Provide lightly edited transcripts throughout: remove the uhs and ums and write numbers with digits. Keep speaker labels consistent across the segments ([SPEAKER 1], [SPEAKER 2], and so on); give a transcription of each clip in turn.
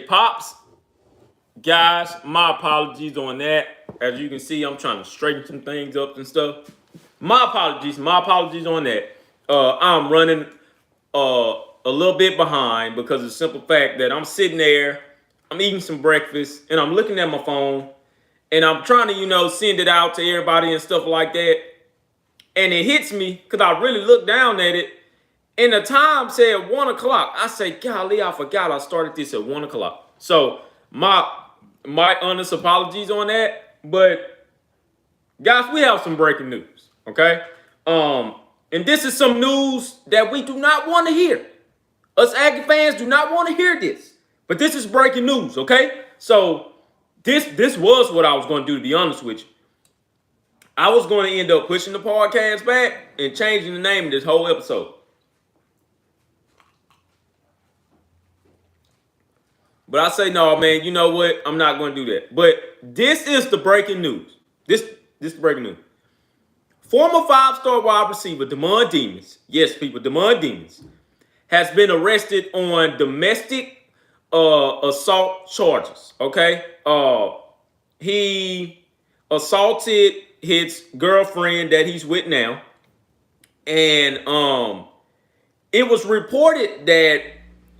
[SPEAKER 1] Pops. Guys, my apologies on that. As you can see, I'm trying to straighten some things up and stuff. My apologies on that. I'm running a little bit behind because of the simple fact that I'm sitting there, I'm eating some breakfast, and I'm looking at my phone, and I'm trying to, send it out to everybody and stuff like that. And it hits me because I really looked down at it, and the time said 1 o'clock. I say, golly, I forgot I started this at 1 o'clock. So my honest apologies on that. But guys, we have some breaking news. Okay. And this is some news that we do not want to hear. Us Aggie fans do not want to hear this. But this is breaking news, okay? So this was what I was going to do, to be honest with you. I was going to end up pushing the podcast back and changing the name of this whole episode. But I say, no, man, you know what? I'm not going to do that. But this is the breaking news. This is breaking news. Former 5-star wide receiver Demond Demons, yes, people, Demond Demons, has been arrested on domestic assault charges, okay? He assaulted his girlfriend that he's with now. And it was reported that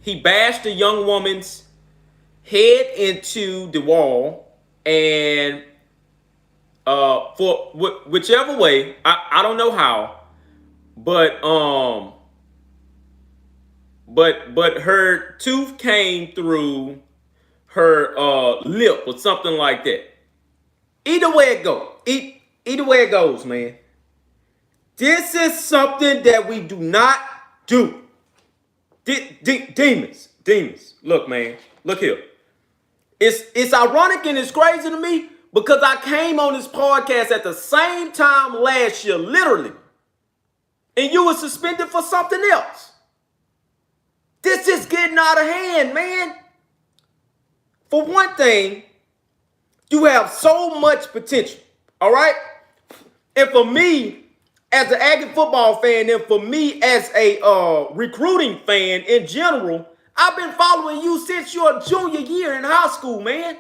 [SPEAKER 1] he bashed a young woman's head into the wall, and for whichever way, I don't know how, but her tooth came through her lip or something like that. Either way it goes, either way it goes, man. This is something that we do not do. Demons. Look, man. Look here. It's ironic and it's crazy to me because I came on this podcast at the same time last year, literally. And you were suspended for something else. This is getting out of hand, man. For one thing, you have so much potential, all right? And for me, as an Aggie football fan, and for me as a recruiting fan in general, I've been following you since your junior year in high school, man.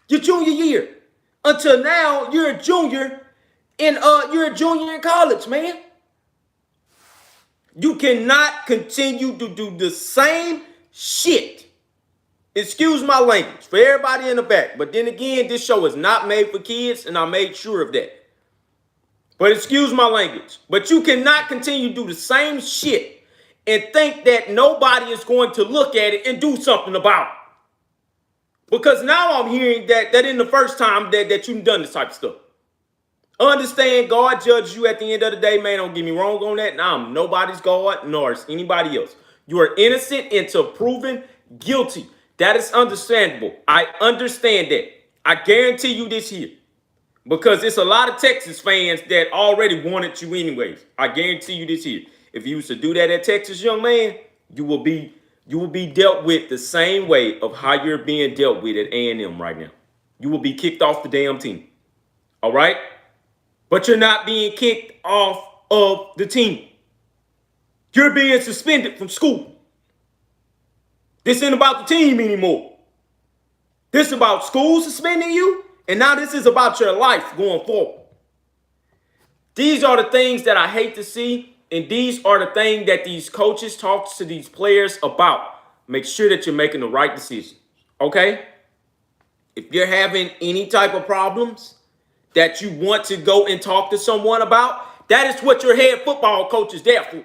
[SPEAKER 1] Your junior year. Until now, you're a junior in college, man. You cannot continue to do the same shit. Excuse my language for everybody in the back. But then again, this show is not made for kids, and I made sure of that. But excuse my language. But you cannot continue to do the same shit and think that nobody is going to look at it and do something about it. Because now I'm hearing that in the first time that you've done this type of stuff. Understand God judges you at the end of the day, man. Don't get me wrong on that. Now I'm nobody's God, nor is anybody else. You are innocent until proven guilty. That is understandable. I understand that. I guarantee you this here. Because it's a lot of Texas fans that already wanted you anyways. I guarantee you this here. If you used to do that at Texas, young man, you will be dealt with the same way of how you're being dealt with at A&M right now. You will be kicked off the damn team. All right? But you're not being kicked off of the team. You're being suspended from school. This ain't about the team anymore. This is about school suspending you. And now this is about your life going forward. These are the things that I hate to see. And these are the things that these coaches talk to these players about. Make sure that you're making the right decision. Okay? If you're having any type of problems that you want to go and talk to someone about, that is what your head football coach is there for.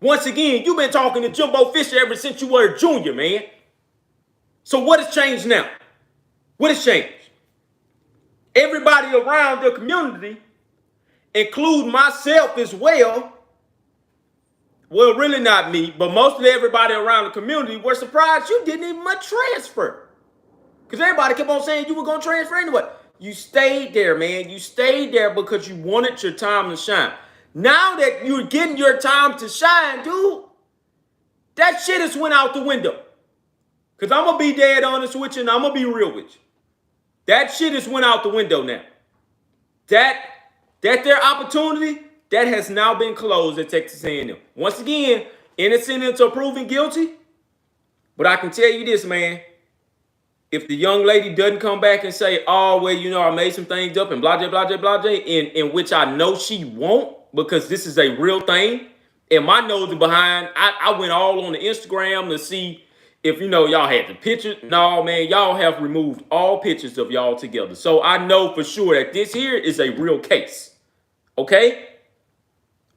[SPEAKER 1] Once again, you've been talking to Jimbo Fisher ever since you were a junior, man. So what has changed now? What has changed? Everybody around the community, including myself as well, well, really not me, but mostly everybody around the community were surprised you didn't even transfer. Because everybody kept on saying you were going to transfer anyway. You stayed there, man. You stayed there because you wanted your time to shine. Now that you're getting your time to shine, dude, that shit has went out the window. Because I'm going to be dead honest with you and I'm going to be real with you. That shit has went out the window now. That their opportunity, that has now been closed at Texas A&M. Once again, innocent until proven guilty. But I can tell you this, man. If the young lady doesn't come back and say, oh, well, I made some things up and blah, blah, blah, blah, blah, in which I know she won't, because this is a real thing. And my nose behind, I went all on the Instagram to see if, y'all had the pictures. No, man, y'all have removed all pictures of y'all together. So I know for sure that this here is a real case. Okay?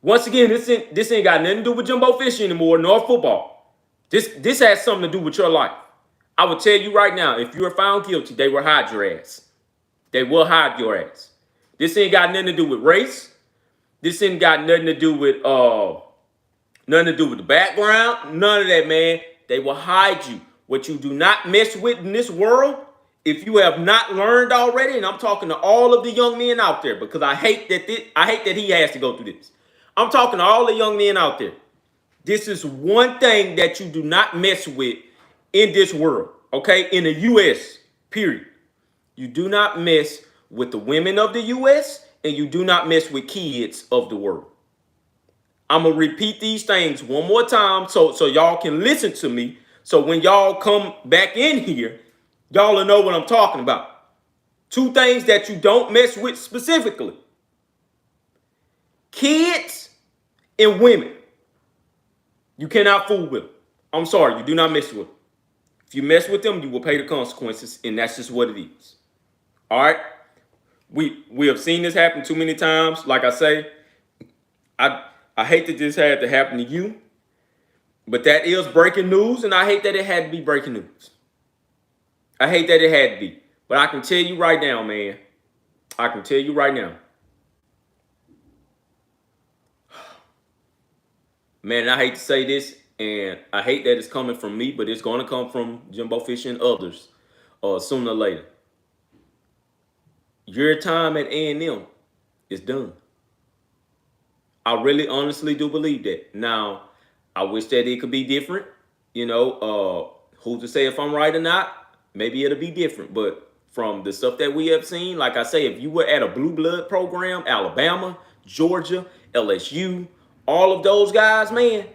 [SPEAKER 1] Once again, this ain't got nothing to do with Jumbo Fish anymore, nor football. This has something to do with your life. I will tell you right now, if you are found guilty, they will hide your ass. They will hide your ass. This ain't got nothing to do with race. This ain't got nothing to do with the background. None of that, man. They will hide you. What you do not mess with in this world, if you have not learned already, and I'm talking to all of the young men out there, because I hate that he has to go through this. I'm talking to all the young men out there. This is one thing that you do not mess with in this world, okay? In the U.S., period. You do not mess with the women of the U.S., and you do not mess with kids of the world. I'm going to repeat these things one more time so y'all can listen to me. So when y'all come back in here, y'all will know what I'm talking about. Two things that you don't mess with specifically. Kids and women. You cannot fool with them. I'm sorry, you do not mess with them. If you mess with them, you will pay the consequences, and that's just what it is. All right? We have seen this happen too many times. Like I say, I hate that this had to happen to you, but that is breaking news, and I hate that it had to be breaking news. I hate that it had to be. But I can tell you right now, man. I can tell you right now. Man, I hate to say this, and I hate that it's coming from me, but it's going to come from Jumbo Fish and others sooner or later. Your time at A&M is done. I really honestly do believe that. Now, I wish that it could be different. Who's to say if I'm right or not? Maybe it'll be different. But from the stuff that we have seen, like I say, if you were at a blue blood program, Alabama, Georgia, LSU, all of those guys, man.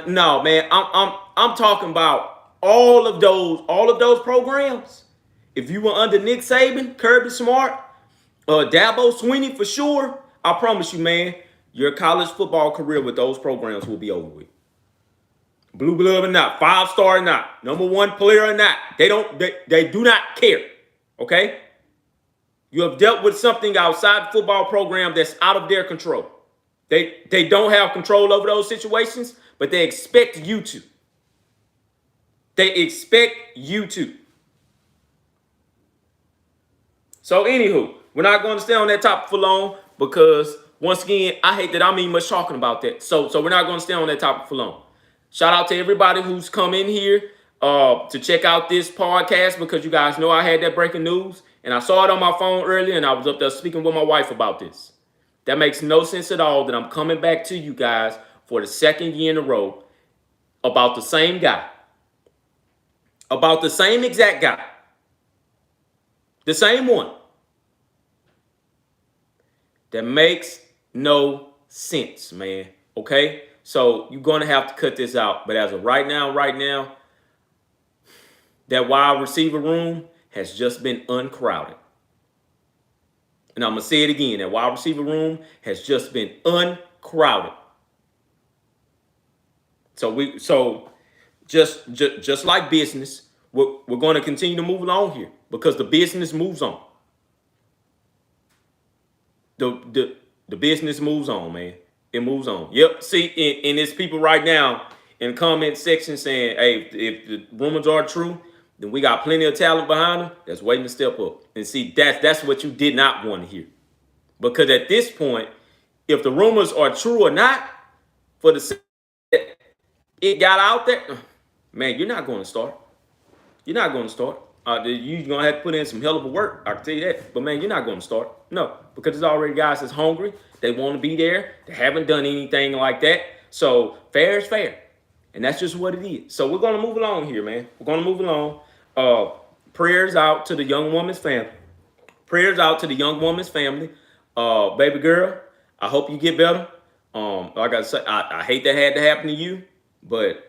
[SPEAKER 1] No, man, I'm talking about all of those programs. If you were under Nick Saban, Kirby Smart, Dabo Swinney for sure, I promise you, man, your college football career with those programs will be over with. Blue blood or not, 5-star or not, number one player or not, they do not care. Okay? You have dealt with something outside the football program that's out of their control. They don't have control over those situations, but they expect you to. They expect you to. So, anywho, we're not going to stay on that topic for long because, once again, I hate that I'm even much talking about that. So we're not going to stay on that topic for long. Shout out to everybody who's come in here to check out this podcast, because you guys know I had that breaking news. And I saw it on my phone earlier, and I was up there speaking with my wife about this. That makes no sense at all that I'm coming back to you guys for the second year in a row about the same guy. About the same exact guy. The same one. That makes no sense, man. Okay? So you're going to have to cut this out. But as of right now, that wide receiver room has just been uncrowded. And I'm going to say it again. That wide receiver room has just been uncrowded. So just like business, we're going to continue to move along here because the business moves on. The business moves on, man. It moves on. Yep. See, and there's people right now in the comment section saying, hey, if the rumors are true, then we got plenty of talent behind them that's waiting to step up. And see, that's what you did not want to hear. Because at this point, if the rumors are true or not, for the it got out there, man, you're not going to start. You're not going to start. You're going to have to put in some hell of a work. I can tell you that. But, man, you're not going to start. No, because there's already guys that's hungry. They want to be there. They haven't done anything like that. So, fair is fair. And that's just what it is. So, we're going to move along here, man. We're going to move along. Prayers out to the young woman's family. Prayers out to the young woman's family. Baby girl, I hope you get better. Like I said, I hate that had to happen to you. But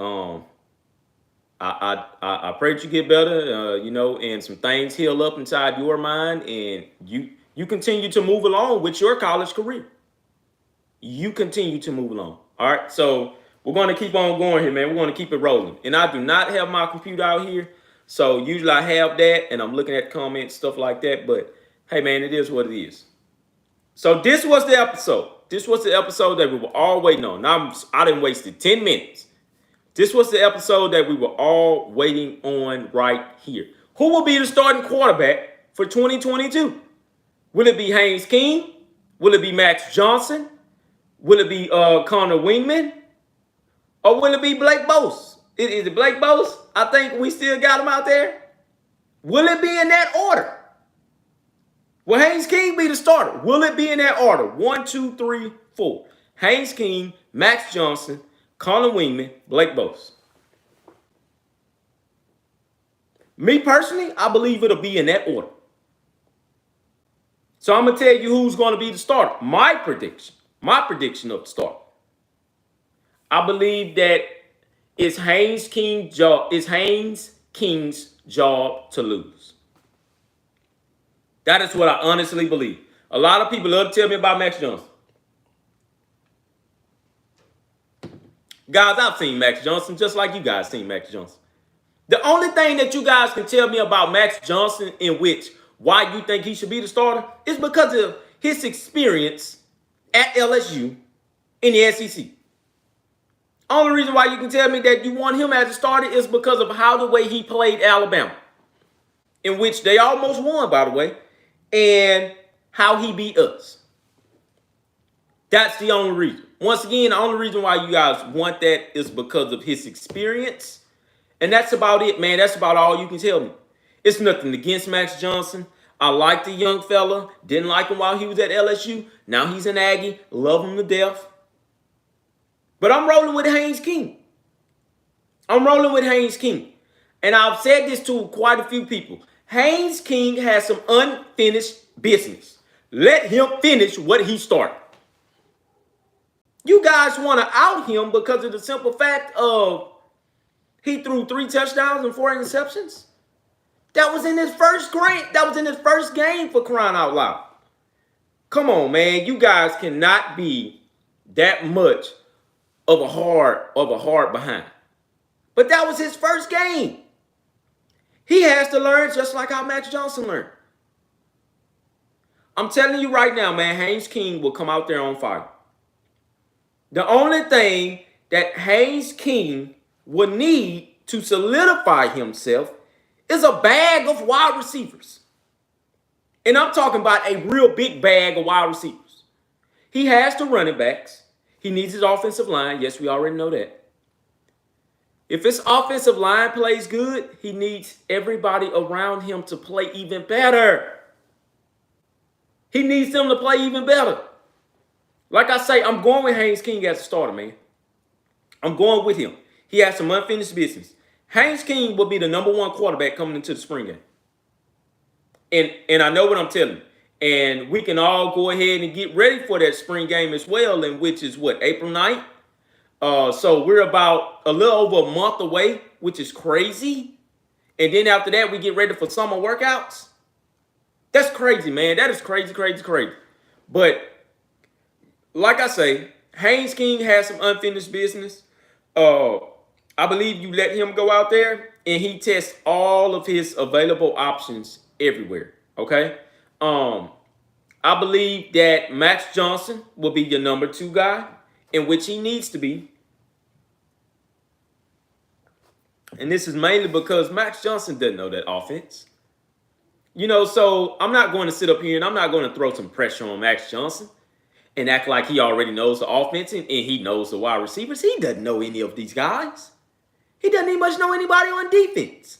[SPEAKER 1] I pray that you get better, and some things heal up inside your mind, and you continue to move along with your college career. You continue to move along. All right, so we're going to keep on going here, man. We're going to keep it rolling. And I do not have my computer out here, so usually I have that, and I'm looking at comments, stuff like that. But hey, man, it is what it is. So this was the episode. This was the episode that we were all waiting on. Now I didn't wasted 10 minutes. This was the episode that we were all waiting on right here. Who will be the starting quarterback for 2022? Will it be Haynes King? Will it be Max Johnson? Will it be Connor Wingman? Or will it be Blake Bose? Is it Blake Bose? I think we still got him out there. Will it be in that order? Will Haynes King be the starter? Will it be in that order? 1, 2, 3, 4. Haynes King, Max Johnson, Connor Wingman, Blake Bose. Me personally, I believe it'll be in that order. So I'm going to tell you who's going to be the starter. My prediction of the start. I believe that it's Haynes King's job to lose. That is what I honestly believe. A lot of people love to tell me about Max Johnson. Guys, I've seen Max Johnson just like you guys seen Max Johnson. The only thing that you guys can tell me about Max Johnson in which why you think he should be the starter is because of his experience at LSU in the SEC. Only reason why you can tell me that you want him as a starter is because of how the way he played Alabama, in which they almost won, by the way, and how he beat us. That's the only reason. Once again, the only reason why you guys want that is because of his experience. And that's about it, man. That's about all you can tell me. It's nothing against Max Johnson. I like the young fella. Didn't like him while he was at LSU. Now he's an Aggie. Love him to death. But I'm rolling with Haynes King. And I've said this to quite a few people. Haynes King has some unfinished business. Let him finish what he started. You guys want to out him because of the simple fact of he threw 3 touchdowns and 4 interceptions. That was in his first game. That was in his first game, for crying out loud. Come on, man. You guys cannot be that much of a hard behind. But that was his first game. He has to learn just like how Max Johnson learned. I'm telling you right now, man, Haynes King will come out there on fire. The only thing that Haynes King will need to solidify himself is a bag of wide receivers. And I'm talking about a real big bag of wide receivers. He has the running backs. He needs his offensive line. Yes, we already know that. If his offensive line plays good, he needs everybody around him to play even better. He needs them to play even better. Like I say, I'm going with Haynes King as a starter, man. I'm going with him. He has some unfinished business. Haynes King will be the number 1 quarterback coming into the spring game. And I know what I'm telling you. And we can all go ahead and get ready for that spring game as well, and which is what, April 9th? So we're about a little over a month away, which is crazy. And then after that, we get ready for summer workouts. That's crazy, man. That is crazy, crazy, crazy. But like I say, Haynes King has some unfinished business. I believe you let him go out there and he tests all of his available options everywhere. Okay. I believe that Max Johnson will be your number 2 guy, in which he needs to be. And this is mainly because Max Johnson doesn't know that offense. So I'm not going to sit up here and I'm not going to throw some pressure on Max Johnson and act like he already knows the offense and he knows the wide receivers. He doesn't know any of these guys. He doesn't even much know anybody on defense.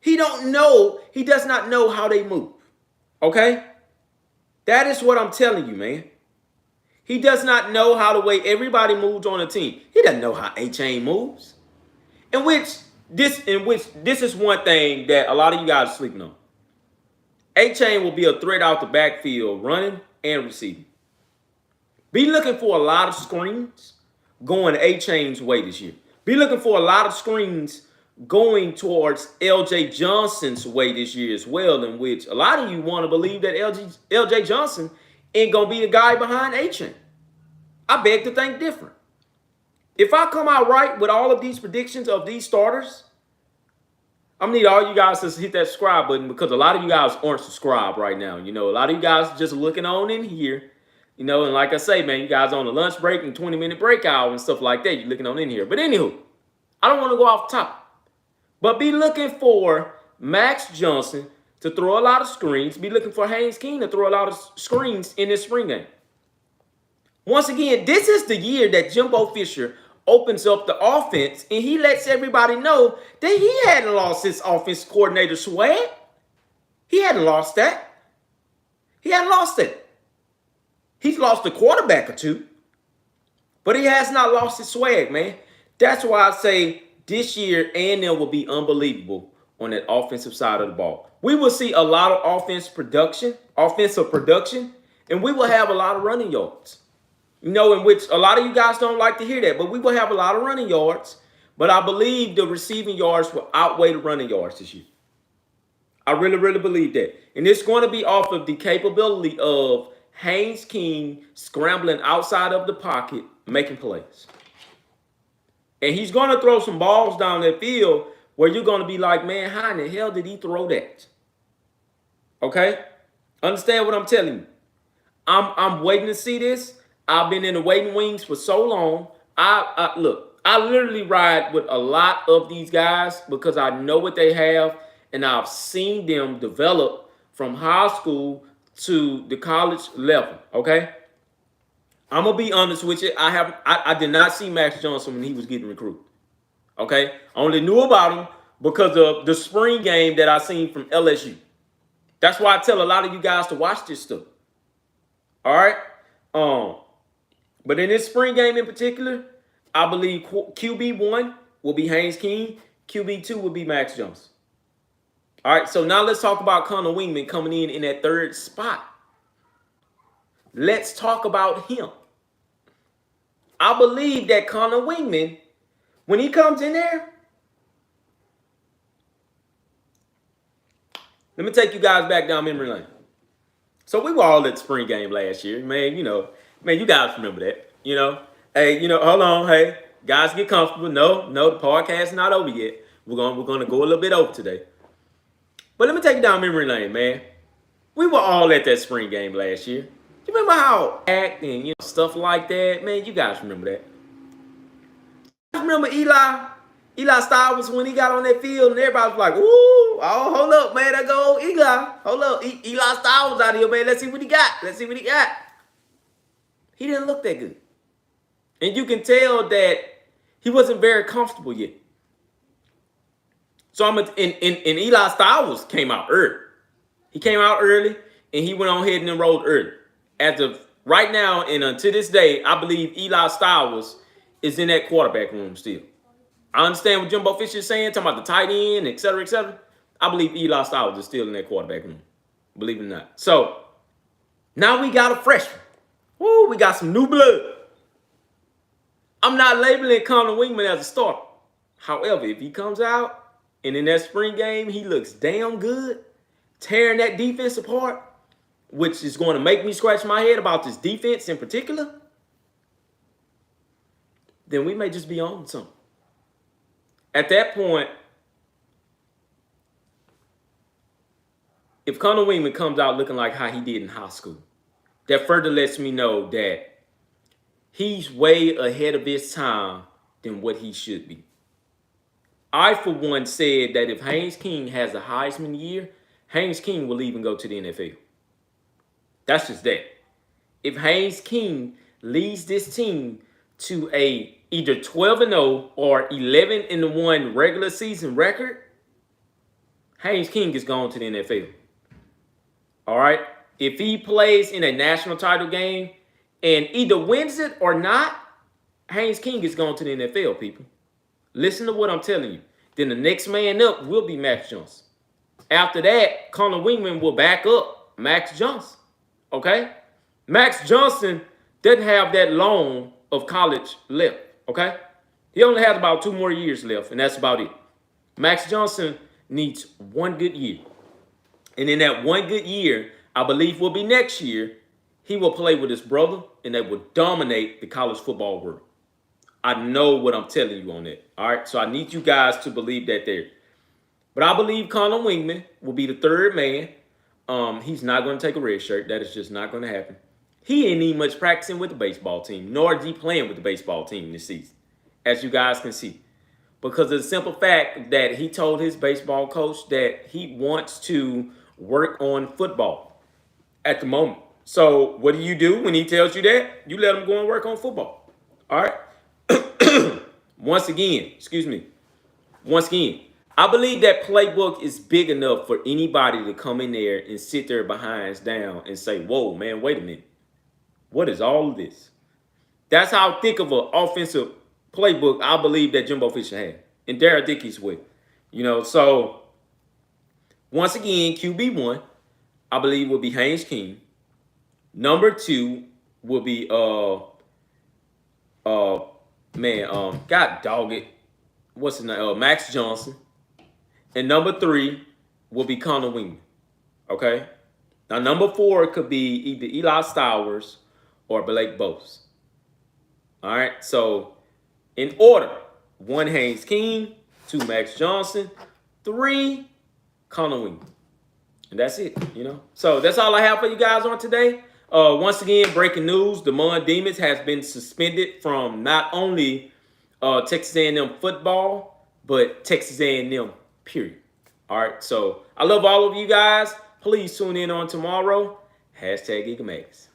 [SPEAKER 1] He does not know how they move. Okay? That is what I'm telling you, man. He does not know how the way everybody moves on a team. He doesn't know how A-Chain moves. In which this is one thing that a lot of you guys are sleeping on. A-Chain will be a threat out the backfield, running and receiving. Be looking for a lot of screens going A-Chain's way this year. Be looking for a lot of screens going towards LJ Johnson's way this year as well, in which a lot of you want to believe that LJ Johnson ain't going to be the guy behind A-Chain. I beg to think different. If I come out right with all of these predictions of these starters, I'm gonna need all you guys to hit that subscribe button, because a lot of you guys aren't subscribed right now. You know, a lot of you guys just looking on in here. You know, and like I say, man, you guys on the lunch break and 20-minute breakout and stuff like that. You're looking on in here. But anywho, I don't want to go off the top. But be looking for Max Johnson to throw a lot of screens. Be looking for Haynes King to throw a lot of screens in this spring game. Once again, this is the year that Jimbo Fisher opens up the offense, and he lets everybody know that he hadn't lost his offense coordinator swag. He hadn't lost that. He hadn't lost it. He's lost a quarterback or two, but he has not lost his swag, man. That's why I say this year A&M will be unbelievable on that offensive side of the ball. We will see a lot of offensive production, and we will have a lot of running yards. You know, in which a lot of you guys don't like to hear that, but we will have a lot of running yards. But I believe the receiving yards will outweigh the running yards this year. I really, really believe that. And it's going to be off of the capability of Haynes King scrambling outside of the pocket, making plays. And he's going to throw some balls down that field where you're going to be like, man, how in the hell did he throw that? Okay? Understand what I'm telling you. I'm waiting to see this. I've been in the waiting wings for so long. Look, I literally ride with a lot of these guys because I know what they have, and I've seen them develop from high school to the college level. Okay, I'm gonna be honest with you. I did not see Max Johnson when he was getting recruited. Okay, I only knew about him because of the spring game that I seen from LSU. That's why I tell a lot of you guys to watch this stuff. All right. But in this spring game in particular, I believe QB1 will be Haynes King. QB2 will be Max Johnson. All right, so now let's talk about Connor Wingman coming in that third spot. Let's talk about him. I believe that Connor Wingman, when he comes in there, let me take you guys back down memory lane. So we were all at the spring game last year, man. You guys remember that, Hey, hold on, hey, guys, get comfortable. No, the podcast is not over yet. We're gonna go a little bit over today. But let me take you down memory lane, man. We were all at that spring game last year. You remember how act and stuff like that, man? You guys remember that? You remember Eli Styles when he got on that field and everybody was like, ooh, oh, hold up, man, there go Eli. Hold up, Eli Styles out here, man. Let's see what he got. He didn't look that good. And you can tell that he wasn't very comfortable yet. So and Eli Styles came out early. He came out early and he went on ahead and enrolled early. As of right now and until this day, I believe Eli Styles is in that quarterback room still. I understand what Jimbo Fisher is saying, talking about the tight end, et cetera, et cetera. I believe Eli Styles is still in that quarterback room. Believe it or not. So now we got a freshman. Woo, we got some new blood. I'm not labeling Connor Wingman as a starter. However, if he comes out and in that spring game he looks damn good, tearing that defense apart, which is going to make me scratch my head about this defense in particular, then we may just be on something. At that point, if Connor Wingman comes out looking like how he did in high school, that further lets me know that he's way ahead of his time than what he should be. I, for one, said that if Haynes King has a Heisman year, Haynes King will even go to the NFL. That's just that. If Haynes King leads this team to a either 12-0 or 11-1 regular season record, Haynes King is going to the NFL. All right? If he plays in a national title game and either wins it or not, Haynes King is going to the NFL, people. Listen to what I'm telling you. Then the next man up will be Max Johnson. After that, Connor Wingman will back up Max Johnson. Okay? Max Johnson doesn't have that long of college left. Okay? He only has about 2 more years left, and that's about it. Max Johnson needs one good year. And in that one good year, I believe will be next year, he will play with his brother and they will dominate the college football world. I know what I'm telling you on that. All right. So I need you guys to believe that there. But I believe Connor Wingman will be the third man. He's not going to take a red shirt. That is just not going to happen. He ain't even much practicing with the baseball team, nor is he playing with the baseball team this season, as you guys can see. Because of the simple fact that he told his baseball coach that he wants to work on football at the moment. So what do you do when he tells you that? You let him go and work on football. All right. Once again, I believe that playbook is big enough for anybody to come in there and sit their behinds down and say, whoa, man, wait a minute. What is all of this? That's how thick of an offensive playbook I believe that Jimbo Fisher had. And Darrell Dickey's with. So once again, QB1, I believe will be Haynes King. Number 2 will be God dog it. What's his name? Max Johnson. And number 3 will be Connor Wingman. Okay? Now, number 4 could be either Eli Stowers or Blake Bose. All right? So, in order, 1 Haynes King, 2 Max Johnson, 3 Connor Wingman. And that's it, So, that's all I have for you guys on today. Once again, breaking news, the Mon Demons has been suspended from not only Texas A&M football, but Texas A&M, period. All right, so I love all of you guys. Please tune in on tomorrow. #EagleMags.